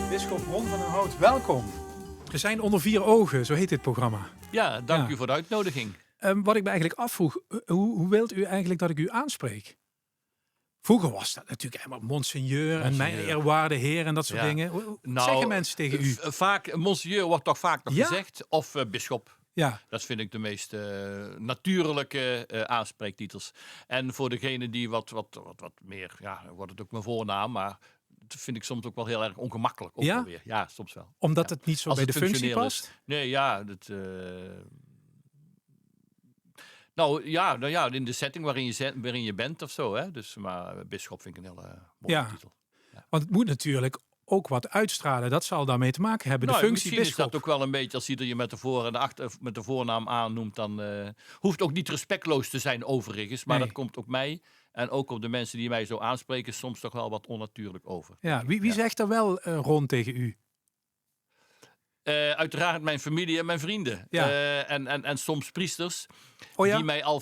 Bisschop Ron van den Hout, welkom. We zijn onder vier ogen, zo heet dit programma. Ja, dank u voor de uitnodiging. Wat ik me eigenlijk afvroeg, hoe wilt u eigenlijk dat ik u aanspreek? Vroeger was dat natuurlijk helemaal monseigneur en mijn eerwaarde heer en dat soort dingen. Hoe zeggen mensen tegen u? Vaak, monseigneur wordt toch vaak nog gezegd, of bisschop. Ja. Dat vind ik de meest natuurlijke aanspreektitels. En voor degene die wat meer, wordt het ook mijn voornaam, maar dat vind ik soms ook wel heel erg ongemakkelijk. Ook wel weer. Ja, soms wel. Omdat het niet zo als bij de functie past? Is. Nee, in de setting waarin je bent of zo. Hè? Dus, maar bisschop vind ik een hele mooie titel. Ja. Want het moet natuurlijk ook wat uitstralen. Dat zal daarmee te maken hebben. De functie bisschop. Is dat ook wel een beetje, als ieder je met de voor- en met de voornaam aannoemt, dan hoeft ook niet respectloos te zijn overigens. Maar dat komt ook mij en ook op de mensen die mij zo aanspreken soms toch wel wat onnatuurlijk over. Ja, wie zegt er wel rond tegen u? Uiteraard mijn familie en mijn vrienden. Ja. En soms priesters. Oh ja? Die mij al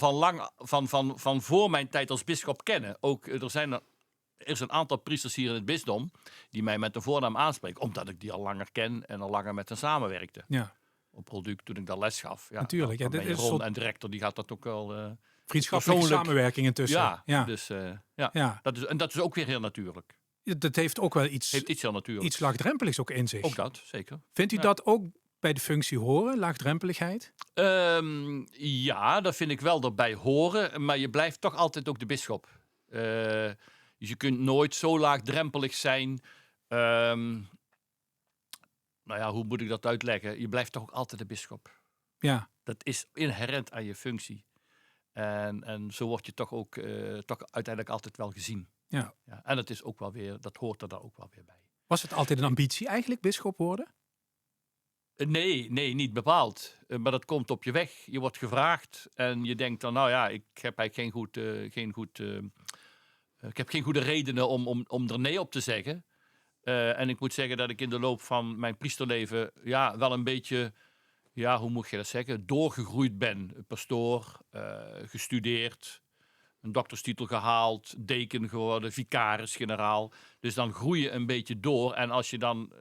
van voor mijn tijd als bisschop kennen. Ook er is een aantal priesters hier in het bisdom die mij met de voornaam aanspreken, omdat ik die al langer ken en al langer met hen samenwerkte. Ja. Op product toen ik daar les gaf. Ja, natuurlijk. Ja, dit is Ron en directeur, die gaat dat ook wel vriendschappelijke samenwerking intussen. Dus dat is ook weer heel natuurlijk. Dat heeft ook wel iets heel natuurlijk. Iets laagdrempeligs ook in zich. Ook dat, zeker. Vindt u dat ook bij de functie horen, laagdrempeligheid? Ja, dat vind ik wel erbij horen. Maar je blijft toch altijd ook de bisschop. Dus je kunt nooit zo laagdrempelig zijn. Hoe moet ik dat uitleggen? Je blijft toch ook altijd de bisschop. Ja. Dat is inherent aan je functie. En zo word je toch ook uiteindelijk altijd wel gezien. Ja. En dat is ook wel weer, dat hoort er dan ook wel weer bij. Was het altijd een ambitie eigenlijk, bisschop worden? Nee, niet bepaald. Maar dat komt op je weg. Je wordt gevraagd en je denkt dan, ik heb eigenlijk ik heb geen goede redenen om er nee op te zeggen. En ik moet zeggen dat ik in de loop van mijn priesterleven wel een beetje, hoe moet je dat zeggen, doorgegroeid ben. Pastoor, gestudeerd, een dokterstitel gehaald, deken geworden, vicaris-generaal. Dus dan groei je een beetje door. En als je dan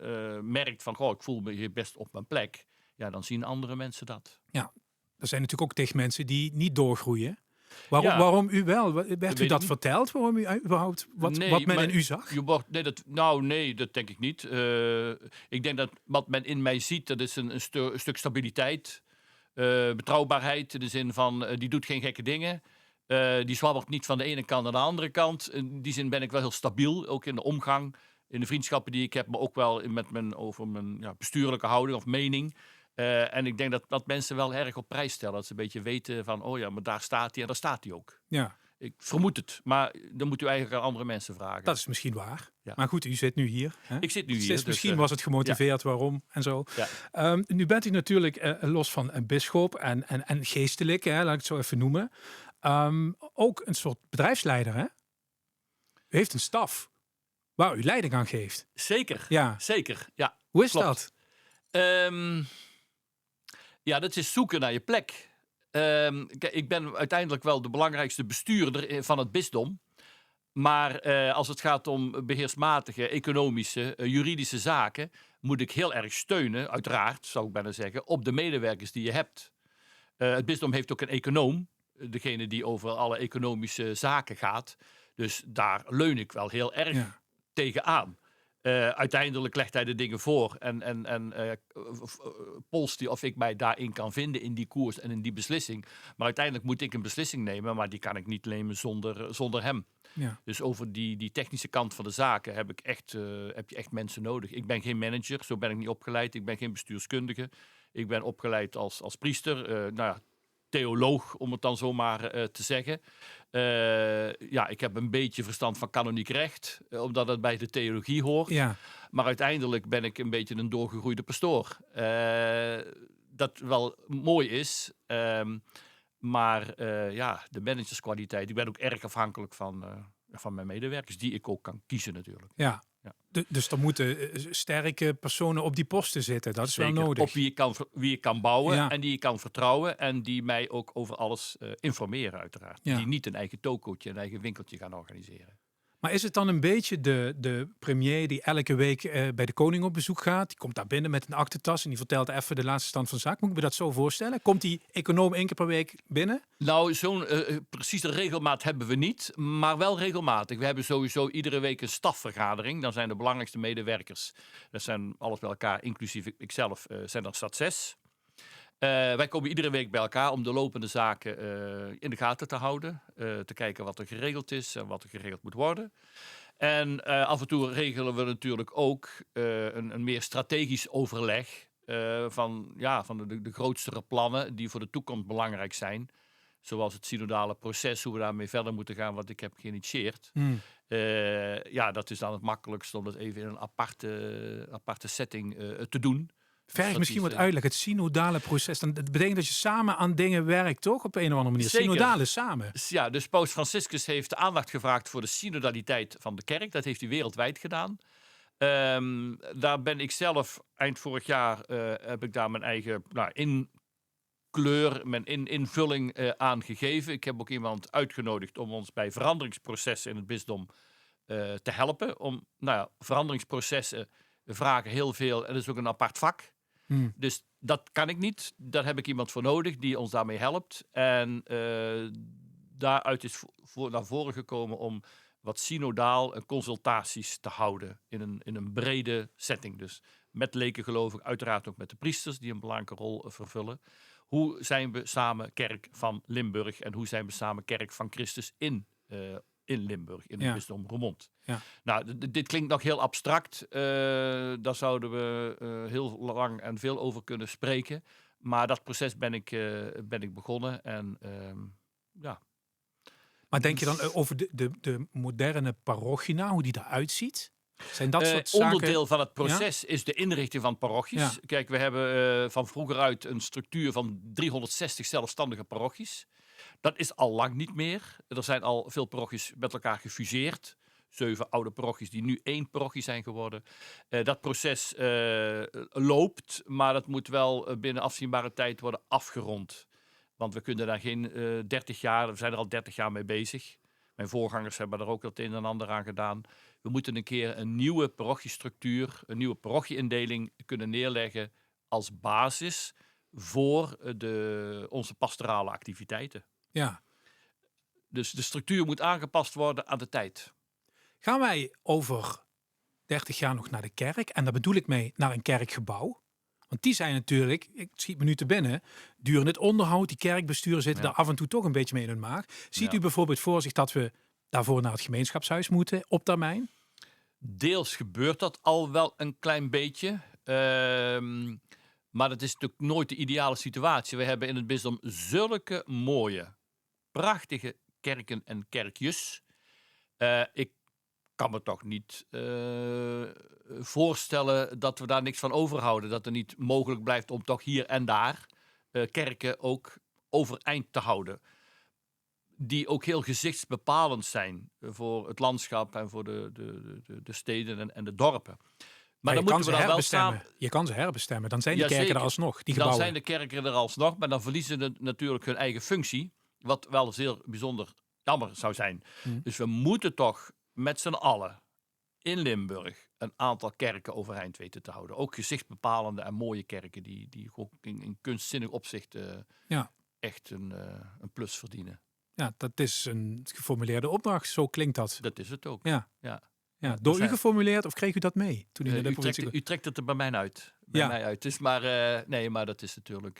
merkt van, ik voel me hier best op mijn plek, dan zien andere mensen dat. Ja, er zijn natuurlijk ook tegen mensen die niet doorgroeien. Waarom u wel? Werd u dat verteld? Waarom u überhaupt wat men in u zag? Dat denk ik niet. Ik denk dat wat men in mij ziet, dat is een stuk stabiliteit, betrouwbaarheid in de zin van die doet geen gekke dingen. Die zwabbert niet van de ene kant naar de andere kant. In die zin ben ik wel heel stabiel, ook in de omgang, in de vriendschappen die ik heb, maar ook wel over mijn bestuurlijke houding of mening. En ik denk dat mensen wel erg op prijs stellen. Dat ze een beetje weten van, maar daar staat hij en daar staat hij ook. Ja. Ik vermoed het, maar dan moet u eigenlijk aan andere mensen vragen. Dat is misschien waar. Ja. Maar goed, u zit nu hier. Hè? Ik zit nu hier. Dus misschien was het gemotiveerd waarom en zo. Ja. Nu bent u natuurlijk los van een bisschop en geestelijk, laat ik het zo even noemen. Ook een soort bedrijfsleider, hè? U heeft een staf waar u leiding aan geeft. Zeker, zeker. Ja, hoe is dat? Dat is zoeken naar je plek. Ik ben uiteindelijk wel de belangrijkste bestuurder van het bisdom. Maar als het gaat om beheersmatige, economische, juridische zaken, moet ik heel erg steunen, uiteraard, zou ik bijna zeggen, op de medewerkers die je hebt. Het bisdom heeft ook een econoom, degene die over alle economische zaken gaat. Dus daar leun ik wel heel erg tegenaan. Uiteindelijk legt hij de dingen voor en polst hij of ik mij daarin kan vinden in die koers en in die beslissing. Maar uiteindelijk moet ik een beslissing nemen, maar die kan ik niet nemen zonder hem. Ja. Dus over die technische kant van de zaken heb je echt mensen nodig. Ik ben geen manager, zo ben ik niet opgeleid. Ik ben geen bestuurskundige. Ik ben opgeleid als priester, theoloog, om het dan zomaar te zeggen. Ik heb een beetje verstand van kanoniek recht, omdat het bij de theologie hoort. Ja. Maar uiteindelijk ben ik een beetje een doorgegroeide pastoor. Dat wel mooi is, maar de managerskwaliteit. Ik ben ook erg afhankelijk van mijn medewerkers, die ik ook kan kiezen natuurlijk. Ja. Dus er moeten sterke personen op die posten zitten. Dat is Zeker, wel nodig. op wie je kan bouwen Ja. en die je kan vertrouwen. En die mij ook over alles informeren uiteraard. Ja. Die niet een eigen tokootje, een eigen winkeltje gaan organiseren. Maar is het dan een beetje de premier die elke week bij de koning op bezoek gaat? Die komt daar binnen met een aktentas en die vertelt even de laatste stand van zaak. Moet ik me dat zo voorstellen? Komt die econoom 1 keer per week binnen? Nou, zo'n precieze regelmaat hebben we niet, maar wel regelmatig. We hebben sowieso iedere week een stafvergadering. Dan zijn de belangrijkste medewerkers, dat zijn alles bij elkaar, inclusief ikzelf, zijn er staat 6. Wij komen iedere week bij elkaar om de lopende zaken in de gaten te houden. Te kijken wat er geregeld is en wat er geregeld moet worden. En af en toe regelen we natuurlijk ook een meer strategisch overleg van de grootste plannen die voor de toekomst belangrijk zijn. Zoals het synodale proces, hoe we daarmee verder moeten gaan, wat ik heb geïnitieerd. Dat is dan het makkelijkst om dat even in een aparte setting te doen. Verg misschien wat uitleg. Het synodale proces. Dat betekent dat je samen aan dingen werkt, toch? Op een of andere manier. Zeker. Synodale samen. Ja, dus Paus Franciscus heeft de aandacht gevraagd voor de synodaliteit van de kerk. Dat heeft hij wereldwijd gedaan. Daar ben ik zelf, eind vorig jaar, heb ik daar mijn eigen mijn invulling aan gegeven. Ik heb ook iemand uitgenodigd om ons bij veranderingsprocessen in het bisdom te helpen. Veranderingsprocessen vragen heel veel en dat is ook een apart vak. Dus dat kan ik niet. Daar heb ik iemand voor nodig die ons daarmee helpt. En daaruit is naar voren gekomen om wat synodaal en consultaties te houden in een brede setting. Dus met lekengelovigen, uiteraard ook met de priesters die een belangrijke rol vervullen. Hoe zijn we samen kerk van Limburg en hoe zijn we samen kerk van Christus in Limburg, in het bisdom Roermond. Ja. Nou, dit klinkt nog heel abstract. Daar zouden we heel lang en veel over kunnen spreken. Maar dat proces ben ik begonnen. En Maar denk je dan over de moderne parochie, hoe die eruit ziet? Zijn dat soort zaken? Onderdeel van het proces is de inrichting van parochies. Ja. Kijk, we hebben van vroeger uit een structuur van 360 zelfstandige parochies. Dat is al lang niet meer. Er zijn al veel parochies met elkaar gefuseerd. 7 oude parochies die nu 1 parochie zijn geworden. Dat proces loopt, maar dat moet wel binnen afzienbare tijd worden afgerond. Want we kunnen daar geen 30 jaar, we zijn er al 30 jaar mee bezig. Mijn voorgangers hebben er ook het een en ander aan gedaan. We moeten een keer een nieuwe parochiestructuur, een nieuwe parochieindeling kunnen neerleggen als basis voor onze pastorale activiteiten. Ja. Dus de structuur moet aangepast worden aan de tijd. Gaan wij over 30 jaar nog naar de kerk? En daar bedoel ik mee naar een kerkgebouw. Want die zijn natuurlijk, ik schiet me nu te binnen, duren het onderhoud. Die kerkbesturen zitten daar af en toe toch een beetje mee in hun maag. Ziet u bijvoorbeeld voor zich dat we daarvoor naar het gemeenschapshuis moeten op termijn? Deels gebeurt dat al wel een klein beetje. Maar dat is natuurlijk nooit de ideale situatie. We hebben in het bisdom zulke mooie, prachtige kerken en kerkjes. Ik kan me toch niet voorstellen dat we daar niks van overhouden. Dat er niet mogelijk blijft om toch hier en daar kerken ook overeind te houden. Die ook heel gezichtsbepalend zijn voor het landschap en voor de steden en de dorpen. Maar dan moeten we dan wel samen. Je kan ze herbestemmen. Dan zijn die kerken er alsnog. Die gebouwen. Dan zijn de kerken er alsnog, maar dan verliezen ze natuurlijk hun eigen functie. Wat wel zeer bijzonder jammer zou zijn. Dus we moeten toch met z'n allen in Limburg een aantal kerken overeind weten te houden. Ook gezichtsbepalende en mooie kerken die in kunstzinnig opzicht echt een plus verdienen. Ja, dat is een geformuleerde opdracht. Zo klinkt dat. Dat is het ook. Ja. Door u geformuleerd of kreeg u dat mee? Toen u trekt het er bij mij uit. Mij uit. Dus maar dat is natuurlijk...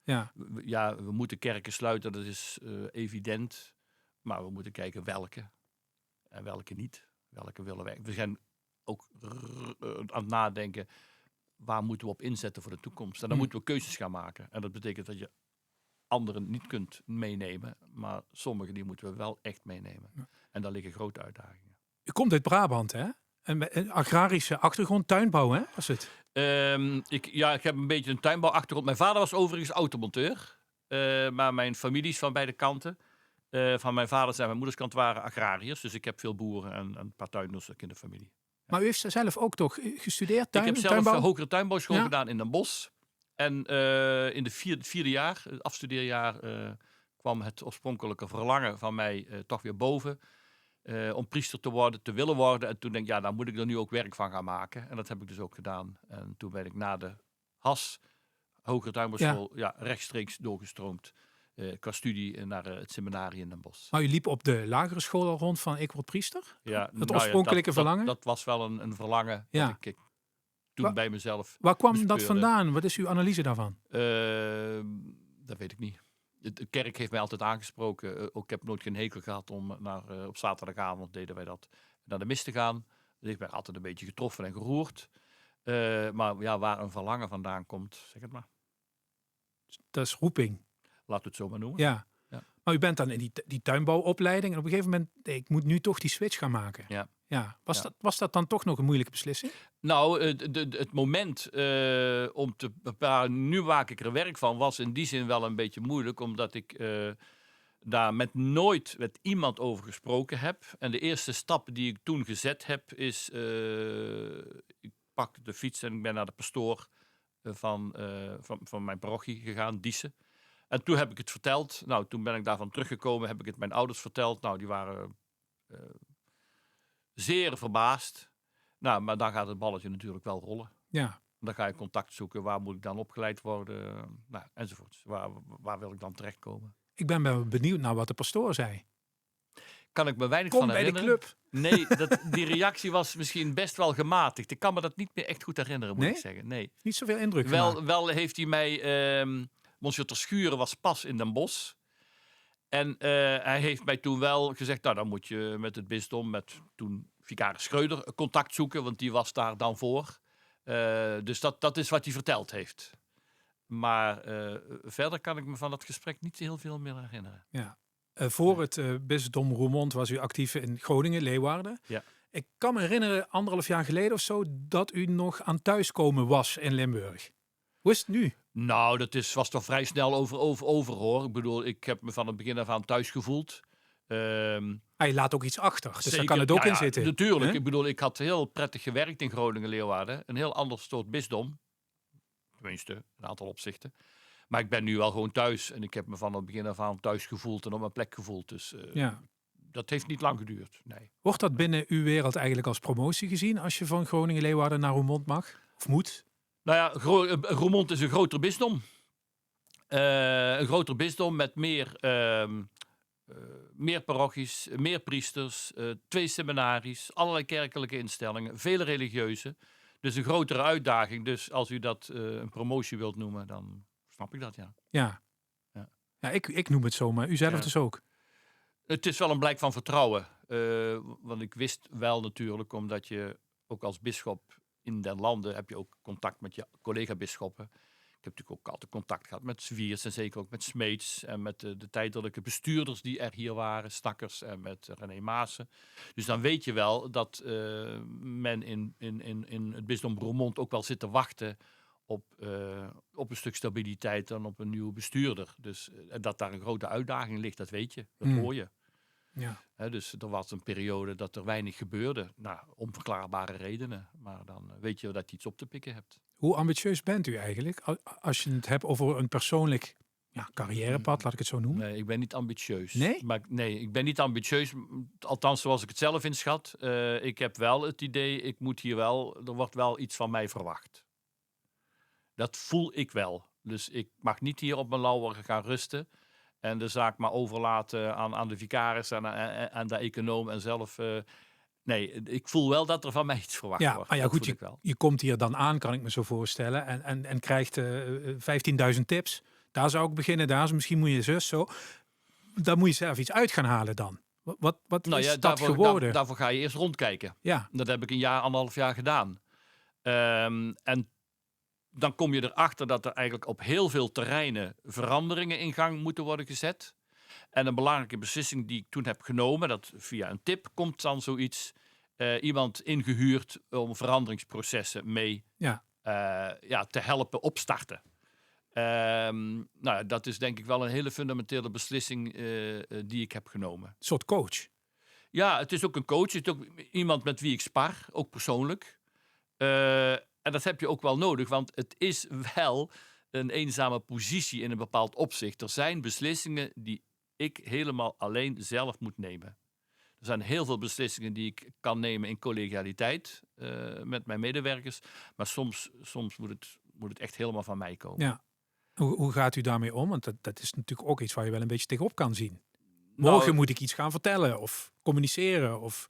we moeten kerken sluiten, dat is evident. Maar we moeten kijken welke en welke niet. Welke willen wij. We zijn ook aan het nadenken, waar moeten we op inzetten voor de toekomst? En dan moeten we keuzes gaan maken. En dat betekent dat je anderen niet kunt meenemen, maar sommige die moeten we wel echt meenemen. Ja. En daar liggen grote uitdagingen. U komt uit Brabant, hè? Een agrarische achtergrond, tuinbouw, hè? Was het? Ik heb een beetje een tuinbouwachtergrond. Mijn vader was overigens automonteur, maar mijn familie is van beide kanten. van mijn vaders en mijn moeders kant waren agrariërs. Dus ik heb veel boeren en een paar tuinders ook in de familie. Maar u heeft zelf ook toch gestudeerd? Ik heb zelf tuinbouw? een hogere tuinbouwschool gedaan in Den Bosch. En in het vierde jaar, het afstudeerjaar, kwam het oorspronkelijke verlangen van mij toch weer boven. Om priester te worden, te willen worden. En toen denk ik, daar moet ik er nu ook werk van gaan maken. En dat heb ik dus ook gedaan. En toen ben ik na de HAS, hogere tuinbouwschool, rechtstreeks doorgestroomd. Qua studie naar het seminarie in Den Bosch. Maar u liep op de lagere school al rond van ik word priester? Ja, het oorspronkelijke verlangen? Dat was wel een verlangen dat ik toen bij mezelf Waar kwam bespeurde. dat vandaan? Wat is uw analyse daarvan? Dat weet ik niet. De kerk heeft mij altijd aangesproken. Ook ik heb nooit geen hekel gehad om op zaterdagavond deden wij dat naar de mis te gaan. Dus ik ben altijd een beetje getroffen en geroerd. Maar ja, waar een verlangen vandaan komt, zeg het maar. Dat is roeping. Laat het zo maar noemen. Ja. Maar u bent dan in die tuinbouwopleiding. En op een gegeven moment, ik moet nu toch die switch gaan maken. Ja. Was dat dan toch nog een moeilijke beslissing? Nou, het moment om te bepalen, nu maak ik er werk van, was in die zin wel een beetje moeilijk. Omdat ik daar nooit met iemand over gesproken heb. En de eerste stap die ik toen gezet heb is, ik pak de fiets en ik ben naar de pastoor van mijn parochie gegaan, Diesen. En toen heb ik het verteld. Nou, toen ben ik daarvan teruggekomen, heb ik het mijn ouders verteld. Nou, die waren zeer verbaasd. Nou, maar dan gaat het balletje natuurlijk wel rollen. Ja. Dan ga je contact zoeken. Waar moet ik dan opgeleid worden? Nou, enzovoort. Waar wil ik dan terechtkomen? Ik ben wel benieuwd naar wat de pastoor zei. Kan ik me weinig Kom van bij herinneren. de club. Nee, die reactie was misschien best wel gematigd. Ik kan me dat niet meer echt goed herinneren, moet ik zeggen. Nee. Niet zoveel indruk gemaakt. Wel heeft hij mij... Monsieur Terschuren was pas in Den Bosch. En hij heeft mij toen wel gezegd... Nou, dan moet je met het bisdom, met toen vicaris Schreuder, contact zoeken. Want die was daar dan voor. Dus dat is wat hij verteld heeft. Maar verder kan ik me van dat gesprek niet heel veel meer herinneren. Ja. Voor het bisdom Roermond was u actief in Groningen, Leeuwarden. Ja. Ik kan me herinneren, 1,5 jaar geleden of zo, dat u nog aan thuiskomen was in Limburg. Hoe is het nu? Nou, was toch vrij snel over hoor. Ik bedoel, ik heb me van het begin af aan thuis gevoeld. Je laat ook iets achter, dus zeker, daar kan het ook in zitten. Natuurlijk. Huh? Ik bedoel, ik had heel prettig gewerkt in Groningen-Leeuwarden. Een heel ander soort bisdom. Tenminste, een aantal opzichten. Maar ik ben nu wel gewoon thuis. En ik heb me van het begin af aan thuis gevoeld en op mijn plek gevoeld. Dus dat heeft niet lang geduurd. Nee. Wordt dat binnen uw wereld eigenlijk als promotie gezien als je van Groningen-Leeuwarden naar Roermond mag? Of moet? Nou ja, Roermond is een groter bisdom. Een groter bisdom met meer parochies, meer priesters, 2 seminaries, allerlei kerkelijke instellingen, vele religieuze. Dus een grotere uitdaging. Dus als u dat een promotie wilt noemen, dan snap ik dat, ja. Ja, ik noem het zo, maar u zelf dus ook. Het is wel een blijk van vertrouwen. Want ik wist wel natuurlijk, omdat je ook als bisschop in den landen heb je ook contact met je collega-bisschoppen. Ik heb natuurlijk ook altijd contact gehad met Zwiers en zeker ook met Smeets en met de tijdelijke bestuurders die er hier waren, Stakkers en met René Maassen. Dus dan weet je wel dat men in het bisdom Roermond ook wel zit te wachten op een stuk stabiliteit en op een nieuwe bestuurder. Dus dat daar een grote uitdaging ligt, dat weet je, dat hoor je. Ja. Dus er was een periode dat er weinig gebeurde. Nou, onverklaarbare redenen. Maar dan weet je dat je iets op te pikken hebt. Hoe ambitieus bent u eigenlijk? Als je het hebt over een persoonlijk carrièrepad, laat ik het zo noemen. Nee, ik ben niet ambitieus. Nee? Nee, ik ben niet ambitieus. Althans, zoals ik het zelf inschat. Ik heb wel het idee, er wordt wel iets van mij verwacht. Dat voel ik wel. Dus ik mag niet hier op mijn lauweren gaan rusten. En de zaak maar overlaten aan de vicaris en aan de econoom en zelf. Nee, ik voel wel dat er van mij iets verwacht wordt. Maar ja, dat goed, je komt hier dan aan, kan ik me zo voorstellen. En krijgt 15.000 tips. Daar zou ik beginnen, misschien moet je zus zo. Daar moet je zelf iets uit gaan halen dan. Wat is dat geworden? Daarvoor ga je eerst rondkijken. Ja. Dat heb ik 1,5 jaar gedaan. En dan kom je erachter dat er eigenlijk op heel veel terreinen veranderingen in gang moeten worden gezet. En een belangrijke beslissing die ik toen heb genomen, dat via een tip komt dan zoiets, iemand ingehuurd om veranderingsprocessen mee te helpen opstarten. Nou, dat is denk ik wel een hele fundamentele beslissing die ik heb genomen. Een soort coach. Ja, het is ook een coach. Het is ook iemand met wie ik spar, ook persoonlijk. En dat heb je ook wel nodig, want het is wel een eenzame positie in een bepaald opzicht. Er zijn beslissingen die ik helemaal alleen zelf moet nemen. Er zijn heel veel beslissingen die ik kan nemen in collegialiteit met mijn medewerkers. Maar soms moet het echt helemaal van mij komen. Ja. Hoe gaat u daarmee om? Want dat is natuurlijk ook iets waar je wel een beetje tegenop kan zien. Nou, Morgen moet ik iets gaan vertellen of communiceren. Of...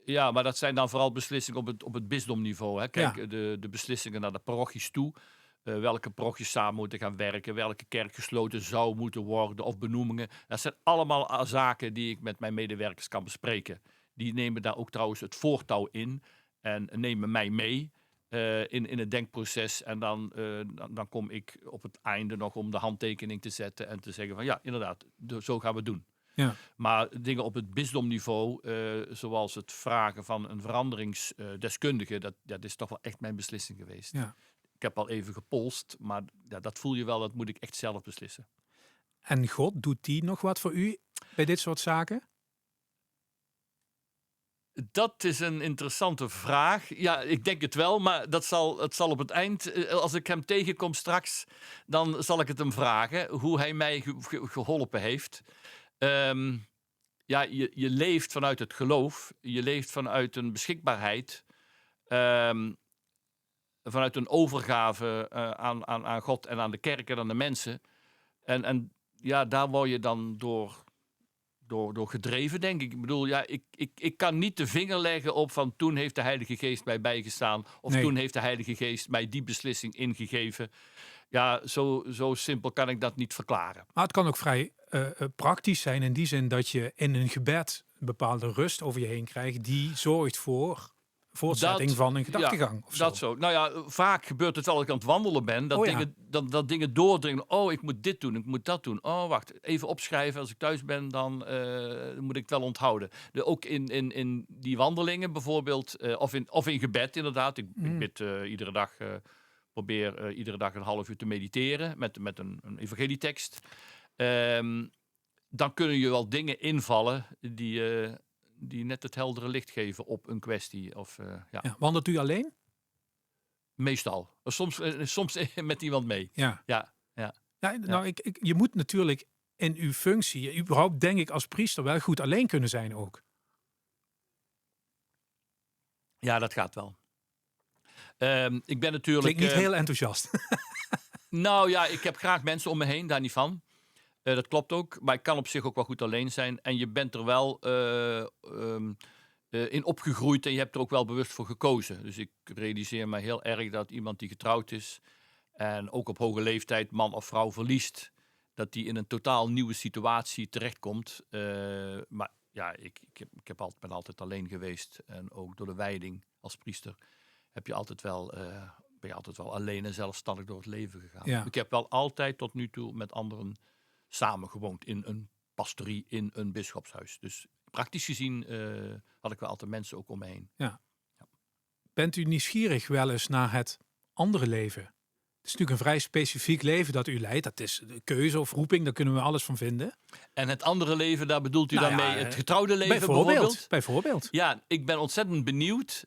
Ja, maar dat zijn dan vooral beslissingen op het bisdomniveau. Hè. Kijk, Ja. de beslissingen naar de parochies toe. Welke parochies samen moeten gaan werken. Welke kerk gesloten zou moeten worden. Of benoemingen. Dat zijn allemaal zaken die ik met mijn medewerkers kan bespreken. Die nemen daar ook trouwens het voortouw in. En nemen mij mee in het denkproces. En dan kom ik op het einde nog om de handtekening te zetten. En te zeggen van ja, inderdaad, zo gaan we het doen. Ja. Maar dingen op het bisdomniveau, zoals het vragen van een veranderingsdeskundige, dat is toch wel echt mijn beslissing geweest. Ja. Ik heb al even gepolst, maar dat voel je wel, dat moet ik echt zelf beslissen. En God, doet die nog wat voor u bij dit soort zaken? Dat is een interessante vraag. Ja, ik denk het wel, maar het zal op het eind, als ik hem tegenkom straks, dan zal ik het hem vragen hoe hij mij geholpen heeft. Ja, je leeft vanuit het geloof. Je leeft vanuit een beschikbaarheid. Vanuit een overgave aan God en aan de kerk en aan de mensen. En ja, daar word je dan door gedreven, denk ik. Ik bedoel, ja, ik kan niet de vinger leggen op van toen heeft de Heilige Geest mij bijgestaan. Of Nee. toen heeft de Heilige Geest mij die beslissing ingegeven. Ja, zo simpel kan ik dat niet verklaren. Maar het kan ook vrij praktisch zijn in die zin dat je in een gebed een bepaalde rust over je heen krijgt die zorgt voor voortzetting van een gedachtegang. Ja, of zo. dat zo. Nou ja, vaak gebeurt het als ik aan het wandelen ben, dat, Oh ja. dat dingen doordringen. Oh, ik moet dit doen, ik moet dat doen. Oh, wacht, even opschrijven. Als ik thuis ben, dan moet ik het wel onthouden. Ook in die wandelingen bijvoorbeeld, of in gebed inderdaad. Ik bid iedere dag, probeer iedere dag een half uur te mediteren met een evangelietekst. Dan kunnen je wel dingen invallen die net het heldere licht geven op een kwestie. Of, Ja, wandelt u alleen? Meestal. Soms met iemand mee. Ja. Ja. Ja, nou, je moet natuurlijk in uw functie, überhaupt denk ik als priester, wel goed alleen kunnen zijn ook. Ja, dat gaat wel. Ik ben natuurlijk... Klinkt niet heel enthousiast. Nou ja, ik heb graag mensen om me heen, daar niet van. Dat klopt ook, maar ik kan op zich ook wel goed alleen zijn. En je bent er wel in opgegroeid en je hebt er ook wel bewust voor gekozen. Dus ik realiseer me heel erg dat iemand die getrouwd is en ook op hoge leeftijd man of vrouw verliest, dat die in een totaal nieuwe situatie terechtkomt. Maar ja, ik ben altijd alleen geweest. En ook door de wijding als priester ben je altijd wel alleen en zelfstandig door het leven gegaan. Ja. Ik heb wel altijd tot nu toe met anderen samen gewoond in een pastorie, in een bisschopshuis. Dus praktisch gezien had ik wel altijd mensen ook om me heen. Ja. Bent u nieuwsgierig wel eens naar het andere leven? Het is natuurlijk een vrij specifiek leven dat u leidt. Dat is de keuze of roeping, daar kunnen we alles van vinden. En het andere leven, daar bedoelt u Nou dan ja, mee het getrouwde leven bijvoorbeeld? Bijvoorbeeld. Ja, ik ben ontzettend benieuwd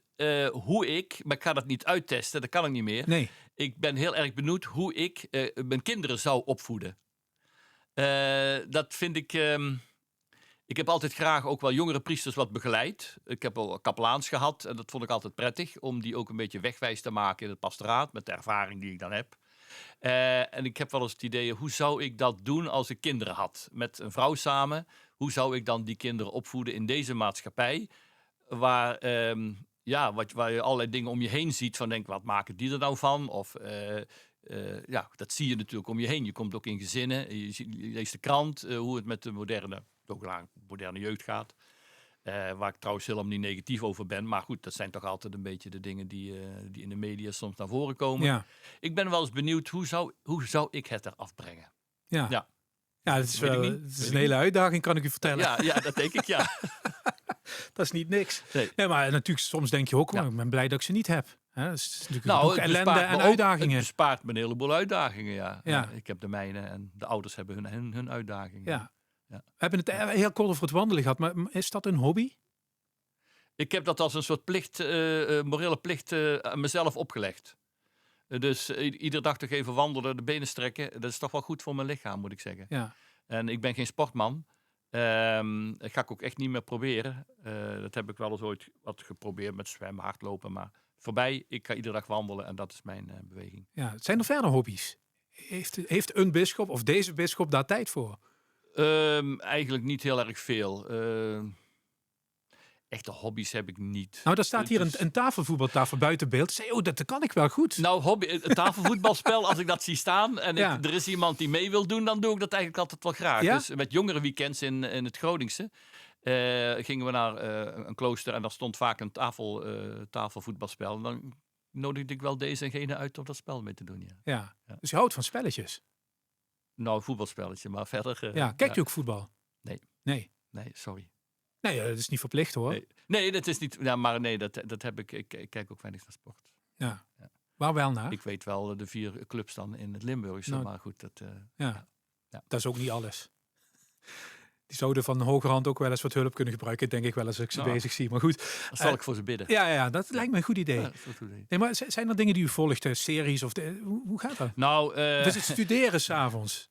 hoe ik, maar ik ga dat niet uittesten, dat kan ik niet meer. Nee. Ik ben heel erg benieuwd hoe ik mijn kinderen zou opvoeden. Dat vind ik... ik heb altijd graag ook wel jongere priesters wat begeleid. Ik heb al kapelaans gehad en dat vond ik altijd prettig. Om die ook een beetje wegwijs te maken in het pastoraat. Met de ervaring die ik dan heb. En ik heb wel eens het idee, hoe zou ik dat doen als ik kinderen had? Met een vrouw samen. Hoe zou ik dan die kinderen opvoeden in deze maatschappij? Waar je allerlei dingen om je heen ziet. Van denk, wat maken die er nou van? Of... dat zie je natuurlijk om je heen. Je komt ook in gezinnen. Je leest de krant, hoe het met de moderne jeugd gaat. Waar ik trouwens helemaal niet negatief over ben. Maar goed, dat zijn toch altijd een beetje de dingen die in de media soms naar voren komen. Ja. Ik ben wel eens benieuwd, hoe zou ik het eraf brengen? Ja. Ja. Ja, het is, Weet ik wel, niet. het is een hele uitdaging, kan ik u vertellen. Ja, dat denk ik, ja. Dat is niet niks. Nee. Nee, maar natuurlijk, soms denk je ook, Ja. ik ben blij dat ik ze niet heb. Hè? Dat is natuurlijk Nou, ook ellende en uitdagingen. Het bespaart me een heleboel uitdagingen, ja. Ja. Ik heb de mijne en de ouders hebben hun uitdagingen. Ja. Ja. We hebben het heel kort over het wandelen gehad, maar is dat een hobby? Ik heb dat als een soort plicht, morele plicht aan mezelf opgelegd. Dus iedere dag toch even wandelen, de benen strekken. Dat is toch wel goed voor mijn lichaam, moet ik zeggen. Ja. En ik ben geen sportman. Dat ga ik ook echt niet meer proberen. Dat heb ik wel eens ooit wat geprobeerd met zwemmen, hardlopen. Maar voorbij, ik ga iedere dag wandelen en dat is mijn beweging. Ja. Zijn er verder hobby's? Heeft een bisschop of deze bisschop daar tijd voor? Eigenlijk niet heel erg veel. Echte hobby's heb ik niet. Nou, daar staat hier een tafelvoetbaltafel buiten beeld. Zei, dat kan ik wel goed. Nou, hobby, het tafelvoetbalspel, als ik dat zie staan en Ja. er is iemand die mee wil doen, dan doe ik dat eigenlijk altijd wel graag. Ja? Dus met jongere weekends in het Groningse gingen we naar een klooster en daar stond vaak een tafelvoetbalspel. En dan nodigde ik wel deze en gene uit om dat spel mee te doen. Ja. Ja. Dus je houdt van spelletjes. Nou, een voetbalspelletje, maar verder... Ja, kijkt u ook voetbal? Nee. Nee. Nee, sorry. Nee, dat is niet verplicht hoor. Nee, dat is niet... Ja, maar nee, dat heb ik... Ik kijk ook weinig naar sport. Ja. Waar wel naar? Ik weet wel de 4 clubs dan in het Limburgse, Nou, maar goed, dat... Ja. Ja. Dat is ook niet alles. Die zouden van de hogerhand ook wel eens wat hulp kunnen gebruiken, denk ik wel als ik ze bezig zie. Maar goed. Dan zal ik voor ze bidden. Ja, dat lijkt me een goed idee. Ja, dat is een goed idee. Nee, maar zijn er dingen die u volgt, series of hoe gaat dat? Nou, Dus het studeren s'avonds.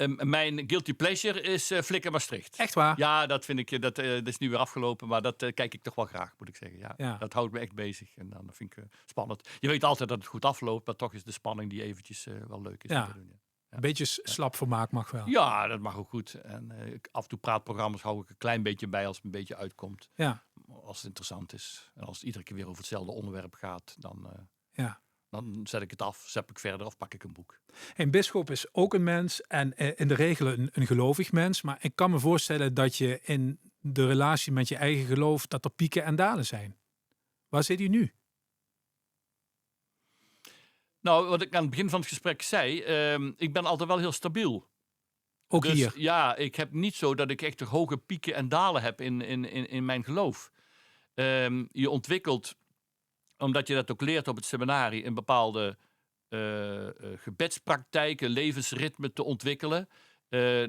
mijn guilty pleasure is Flikker Maastricht. Echt waar? Ja, dat vind ik, dat is nu weer afgelopen, maar dat kijk ik toch wel graag, moet ik zeggen. Ja. Dat houdt me echt bezig en dan vind ik spannend. Je weet altijd dat het goed afloopt, maar toch is de spanning die eventjes wel leuk is. Ja. Om te doen, ja. Een beetje slap vermaak mag wel. Ja, dat mag ook goed. En af en toe praatprogramma's hou ik een klein beetje bij als het een beetje uitkomt. Ja. Als het interessant is. En als het iedere keer weer over hetzelfde onderwerp gaat, Ja. dan zet ik het af, zet ik verder of pak ik een boek. Een bisschop is ook een mens en in de regel een gelovig mens. Maar ik kan me voorstellen dat je in de relatie met je eigen geloof, dat er pieken en dalen zijn. Waar zit u nu? Nou, wat ik aan het begin van het gesprek zei, ik ben altijd wel heel stabiel. Ook Dus hier. ja, ik heb niet zo dat ik echt hoge pieken en dalen heb in mijn geloof. Je ontwikkelt, omdat je dat ook leert op het seminarie, een bepaalde gebedspraktijken, levensritme te ontwikkelen.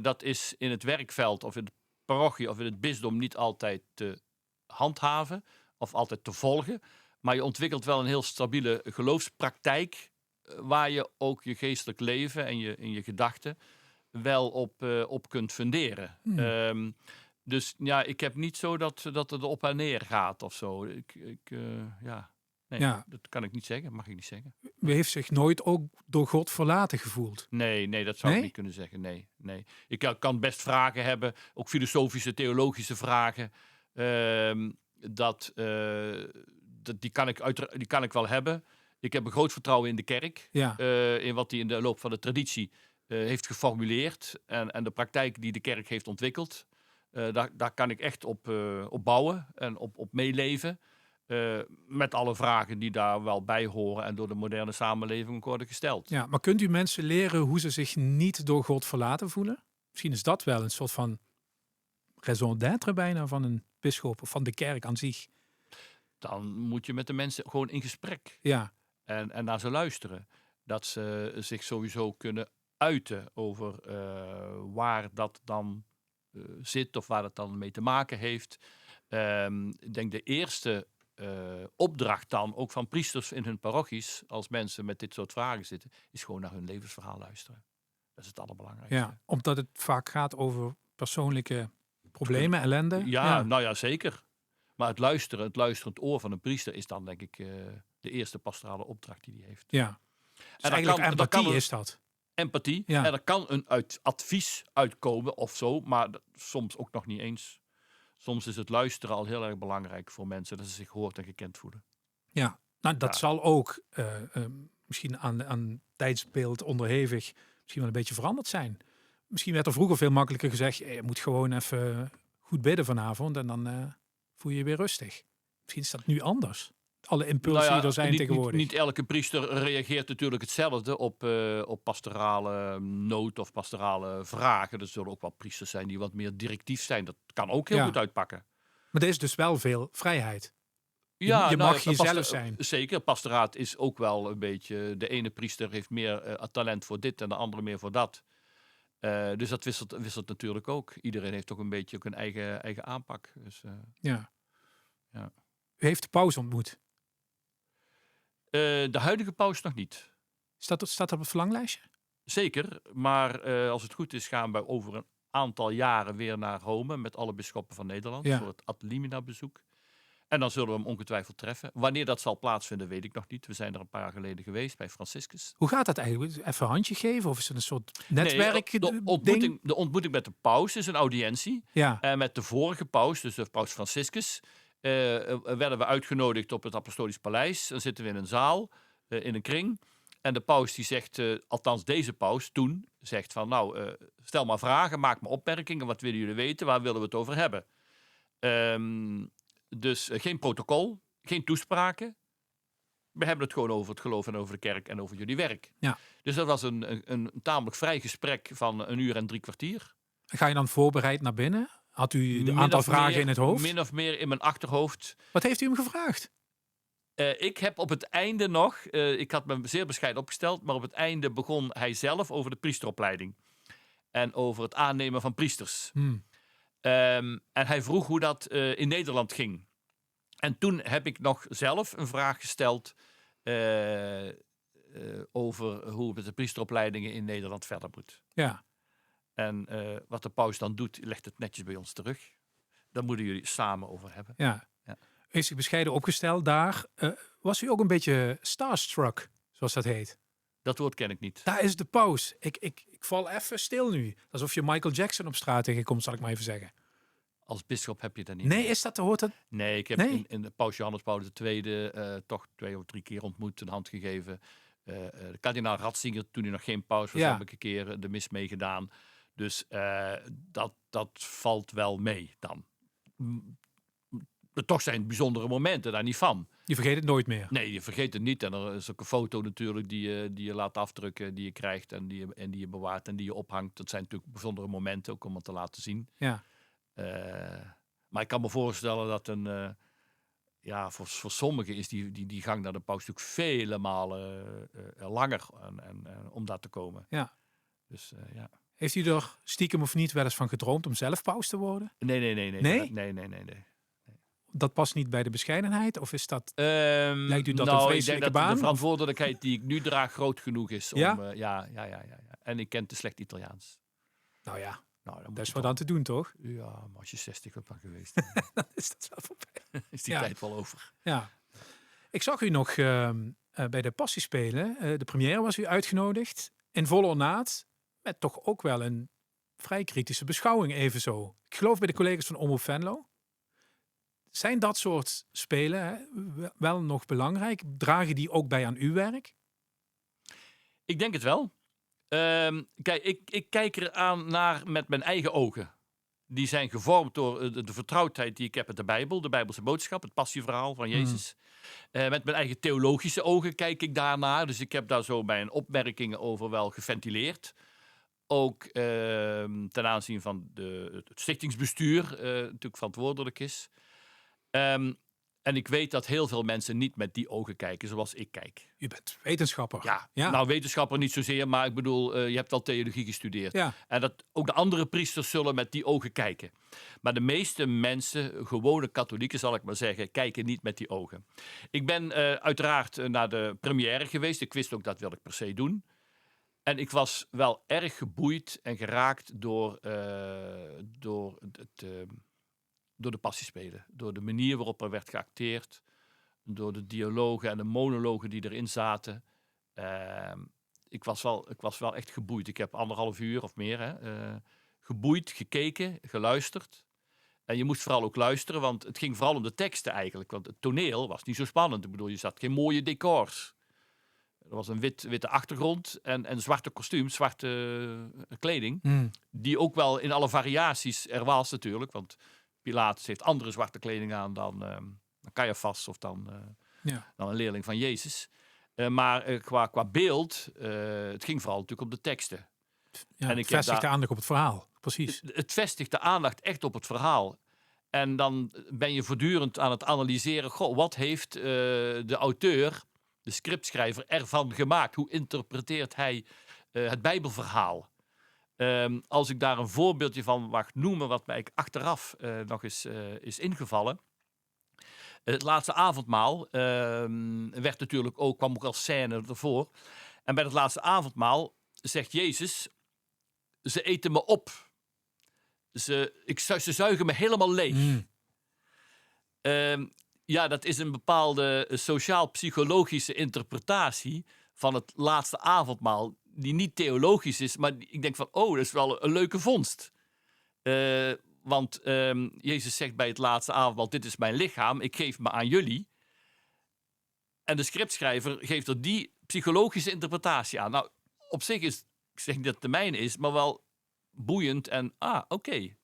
Dat is in het werkveld of in de parochie of in het bisdom niet altijd te handhaven of altijd te volgen. Maar je ontwikkelt wel een heel stabiele geloofspraktijk waar je ook je geestelijk leven en je gedachten wel op kunt funderen. Dus ja, ik heb niet zo dat het op en neer gaat of zo. Nee, dat kan ik niet zeggen, mag ik niet zeggen. U heeft zich nooit ook door God verlaten gevoeld? Nee, dat zou ik niet kunnen zeggen. Nee. Ik kan best vragen hebben, ook filosofische, theologische vragen. Die kan ik wel hebben. Ik heb een groot vertrouwen in de kerk. Ja. In wat die in de loop van de traditie heeft geformuleerd. En de praktijk die de kerk heeft ontwikkeld. Daar kan ik echt op bouwen en op meeleven. Met alle vragen die daar wel bij horen en door de moderne samenleving ook worden gesteld. Ja, maar kunt u mensen leren hoe ze zich niet door God verlaten voelen? Misschien is dat wel een soort van raison d'être bijna van een bisschop of van de kerk aan zich. Dan moet je met de mensen gewoon in gesprek. Ja. En naar ze luisteren. Dat ze zich sowieso kunnen uiten over waar dat dan zit of waar dat dan mee te maken heeft. Ik denk de eerste opdracht dan, ook van priesters in hun parochies, als mensen met dit soort vragen zitten, is gewoon naar hun levensverhaal luisteren. Dat is het allerbelangrijkste. Ja, omdat het vaak gaat over persoonlijke problemen, ellende. Ja, nou ja, zeker. Maar het luisterend oor van een priester is dan denk ik de eerste pastorale opdracht die hij heeft. Ja. Dus en eigenlijk empathie is dat. Empathie. Ja. En er kan een advies uitkomen of zo, maar soms ook nog niet eens. Soms is het luisteren al heel erg belangrijk voor mensen, dat ze zich gehoord en gekend voelen. Ja, nou dat zal ook misschien aan tijdsbeeld onderhevig misschien wel een beetje veranderd zijn. Misschien werd er vroeger veel makkelijker gezegd, je moet gewoon even goed bidden vanavond en dan voel je je weer rustig. Misschien is dat nu anders. Alle impulsen die er zijn tegenwoordig. Niet elke priester reageert natuurlijk hetzelfde op pastorale nood of pastorale vragen. Er zullen ook wel priesters zijn die wat meer directief zijn. Dat kan ook heel goed uitpakken. Maar er is dus wel veel vrijheid. Je mag ja, jezelf zijn. Zeker, pastoraat is ook wel een beetje... De ene priester heeft meer talent voor dit en de andere meer voor dat. Dus dat wisselt natuurlijk ook. Iedereen heeft toch een beetje ook een eigen aanpak. Dus, Ja. ja. U heeft de paus ontmoet. De huidige paus nog niet. Staat dat op het verlanglijstje? Zeker, maar als het goed is gaan we over een aantal jaren weer naar Rome met alle bisschoppen van Nederland voor het Ad Limina bezoek. En dan zullen we hem ongetwijfeld treffen. Wanneer dat zal plaatsvinden, weet ik nog niet. We zijn er een paar jaar geleden geweest bij Franciscus. Hoe gaat dat eigenlijk? Even een handje geven? Of is het een soort netwerk? Nee, de ontmoeting met de paus is een audiëntie. Ja. En met de vorige paus, dus de paus Franciscus, werden we uitgenodigd op het Apostolisch Paleis. Dan zitten we in een zaal, in een kring. En de paus die zegt, althans deze paus toen, zegt van nou, stel maar vragen, maak maar opmerkingen. Wat willen jullie weten? Waar willen we het over hebben? Dus geen protocol, geen toespraken. We hebben het gewoon over het geloof en over de kerk en over jullie werk. Ja. Dus dat was een tamelijk vrij gesprek van 1 uur en 3 kwartier. Ga je dan voorbereid naar binnen? Had u een aantal vragen in het hoofd? Min of meer in mijn achterhoofd. Wat heeft u hem gevraagd? Ik heb op het einde nog, ik had me zeer bescheiden opgesteld, maar op het einde begon hij zelf over de priesteropleiding. En over het aannemen van priesters. En hij vroeg hoe dat in Nederland ging. En toen heb ik nog zelf een vraag gesteld over hoe het met de priesteropleidingen in Nederland verder moet. Ja. En wat de paus dan doet, legt het netjes bij ons terug. Daar moeten jullie samen over hebben. Ja. U heeft zich bescheiden opgesteld daar. Was u ook een beetje starstruck, zoals dat heet? Dat woord ken ik niet. Daar is de paus. Ik val even stil nu. Alsof je Michael Jackson op straat tegenkomt, zal ik maar even zeggen. Als bisschop heb je dat niet. Nee, is dat, hoort dat? Nee, ik heb in de paus Johannes Paulus II toch 2 of 3 keer ontmoet, een hand gegeven. De kardinaal Ratzinger, toen hij nog geen paus was, heb ik een keer de mis meegedaan. Dus dat valt wel mee dan. Toch zijn bijzondere momenten daar niet van. Je vergeet het nooit meer. Nee, je vergeet het niet. En er is ook een foto natuurlijk die je laat afdrukken, die je krijgt en die je bewaart en die je ophangt. Dat zijn natuurlijk bijzondere momenten, ook om het te laten zien. Ja. Maar ik kan me voorstellen dat voor sommigen is die gang naar de paus natuurlijk vele malen langer om daar te komen. Ja. Dus ja. Heeft u er stiekem of niet wel eens van gedroomd om zelf paus te worden? Nee. Nee? Dat past niet bij de bescheidenheid? Of is dat, lijkt u dat een vreselijke baan? De verantwoordelijkheid die ik nu draag groot genoeg is. Om, ja? Ja. En ik ken te slecht Italiaans. Nou ja, dat is wat aan te doen, toch? Ja, maar als je 60 bent van geweest, dan is dat wel voorbij. Is die tijd wel over. Ja. Ik zag u nog bij de Passiespelen. De première was u uitgenodigd. In volle ornaat. Met toch ook wel een vrij kritische beschouwing even zo. Ik geloof bij de collega's van Omroep Venlo. Zijn dat soort spelen wel nog belangrijk? Dragen die ook bij aan uw werk? Ik denk het wel. Kijk, ik kijk er aan naar met mijn eigen ogen. Die zijn gevormd door de vertrouwdheid die ik heb met de Bijbel. De Bijbelse boodschap, het passieverhaal van Jezus. Met mijn eigen theologische ogen kijk ik daarnaar. Dus ik heb daar zo mijn opmerkingen over wel geventileerd. Ook ten aanzien van het stichtingsbestuur natuurlijk verantwoordelijk is. En ik weet dat heel veel mensen niet met die ogen kijken zoals ik kijk. U bent wetenschapper. Ja. Nou, wetenschapper niet zozeer, maar ik bedoel, je hebt wel theologie gestudeerd. Ja. En dat ook de andere priesters zullen met die ogen kijken. Maar de meeste mensen, gewone katholieken zal ik maar zeggen, kijken niet met die ogen. Ik ben uiteraard naar de première geweest. Ik wist ook dat wil ik per se doen. En ik was wel erg geboeid en geraakt door de passiespelen. Door de manier waarop er werd geacteerd. Door de dialogen en de monologen die erin zaten. Ik was wel echt geboeid. Ik heb 1,5 uur of meer geboeid, gekeken, geluisterd. En je moest vooral ook luisteren, want het ging vooral om de teksten eigenlijk. Want het toneel was niet zo spannend. Ik bedoel, je zat geen mooie decors. Er was een witte achtergrond en zwarte kostuums, zwarte kleding. Die ook wel in alle variaties er was natuurlijk. Want Pilatus heeft andere zwarte kleding aan dan Caiaphas of dan een leerling van Jezus. Maar qua beeld, het ging vooral natuurlijk om de teksten. Ja, en het vestigt de aandacht op het verhaal, precies. Het vestigt de aandacht echt op het verhaal. En dan ben je voortdurend aan het analyseren. Goh, wat heeft de auteur, de scriptschrijver, ervan gemaakt? Hoe interpreteert hij het Bijbelverhaal? Als ik daar een voorbeeldje van mag noemen, wat mij achteraf nog eens is ingevallen. Het laatste avondmaal werd natuurlijk ook, kwam ook als scène ervoor. En bij het laatste avondmaal zegt Jezus: ze eten me op. Ze zuigen me helemaal leeg. Ja, dat is een bepaalde sociaal-psychologische interpretatie van het laatste avondmaal, die niet theologisch is, maar ik denk van, dat is wel een leuke vondst. Want Jezus zegt bij het laatste avondmaal: dit is mijn lichaam, ik geef me aan jullie. En de scriptschrijver geeft er die psychologische interpretatie aan. Nou, op zich is, ik zeg niet dat het de mijne is, maar wel boeiend en, oké.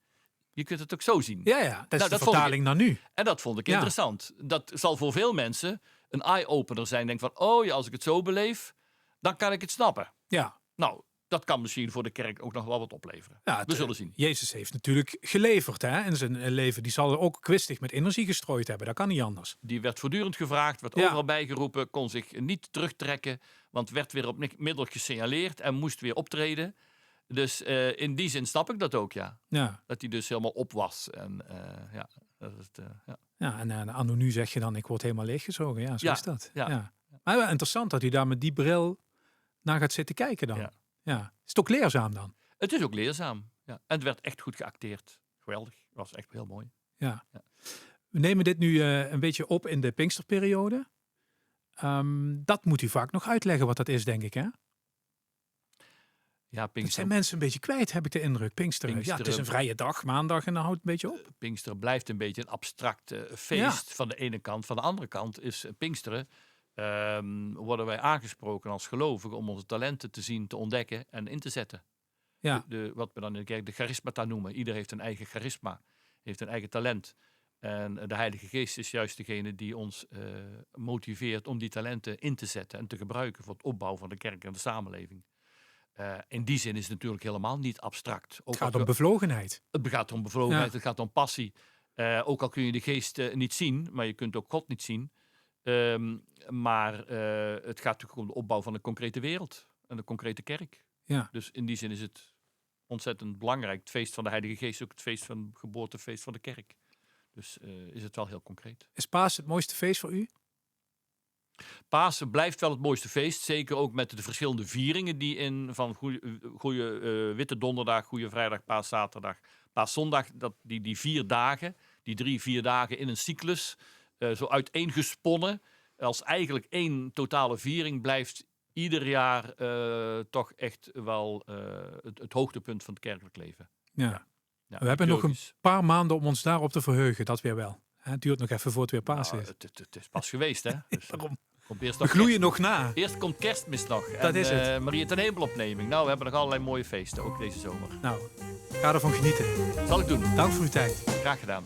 Je kunt het ook zo zien. Ja, dat is de vertaling naar nu. En dat vond ik interessant. Dat zal voor veel mensen een eye-opener zijn. Denk van, als ik het zo beleef, dan kan ik het snappen. Ja. Nou, dat kan misschien voor de kerk ook nog wel wat opleveren. Ja, we zullen zien. Jezus heeft natuurlijk geleverd in zijn leven. Die zal er ook kwistig met energie gestrooid hebben. Dat kan niet anders. Die werd voortdurend gevraagd, werd overal bijgeroepen, kon zich niet terugtrekken, want werd weer op middel gesignaleerd en moest weer optreden. Dus in die zin snap ik dat ook, ja. Dat hij dus helemaal op was. En en anno nu zeg je dan, ik word helemaal leeggezogen. Ja, zo is dat. Ja. Maar wel interessant dat hij daar met die bril naar gaat zitten kijken dan. Ja. Is het ook leerzaam dan? Het is ook leerzaam, ja. En het werd echt goed geacteerd. Geweldig. Het was echt heel mooi. Ja. We nemen dit nu een beetje op in de Pinksterperiode. Dat moet u vaak nog uitleggen wat dat is, denk ik, hè? Ja, Pinkster. Dat zijn mensen een beetje kwijt, heb ik de indruk. Pinksteren. Ja, het is een vrije dag, maandag, en dan houdt het een beetje op. Pinksteren blijft een beetje een abstract feest van de ene kant. Van de andere kant is Pinksteren, worden wij aangesproken als gelovigen om onze talenten te zien, te ontdekken en in te zetten. Ja. Wat we dan in de kerk de charismata noemen. Ieder heeft een eigen charisma, heeft een eigen talent. En de Heilige Geest is juist degene die ons motiveert om die talenten in te zetten en te gebruiken voor het opbouwen van de kerk en de samenleving. In die zin is het natuurlijk helemaal niet abstract. Het gaat om bevlogenheid. Het gaat om bevlogenheid, het gaat om passie. Ook al kun je de geest niet zien, maar je kunt ook God niet zien. Maar het gaat natuurlijk om de opbouw van een concrete wereld en een concrete kerk. Ja. Dus in die zin is het ontzettend belangrijk. Het feest van de Heilige Geest is ook het feest van het geboortefeest van de kerk. Dus is het wel heel concreet. Is Pasen het mooiste feest voor u? Pasen blijft wel het mooiste feest. Zeker ook met de verschillende vieringen die van goede Witte Donderdag, Goede Vrijdag, Paaszaterdag, Paaszondag. Die 4 dagen, die 3-4 dagen in een cyclus, zo uiteengesponnen. Als eigenlijk één totale viering blijft ieder jaar toch echt wel het hoogtepunt van het kerkelijk leven. Ja. We hebben nog een paar maanden om ons daarop te verheugen, dat weer wel. Het duurt nog even voor het weer Pasen is. Het is pas geweest, hè? Dus, Daarom. We gloeien nog na. Eerst komt Kerstmis nog. Dat is het. Maria ten Hemelopneming. Nou, we hebben nog allerlei mooie feesten, ook deze zomer. Nou, ga ervan genieten. Zal ik doen. Dank voor uw tijd. Graag gedaan.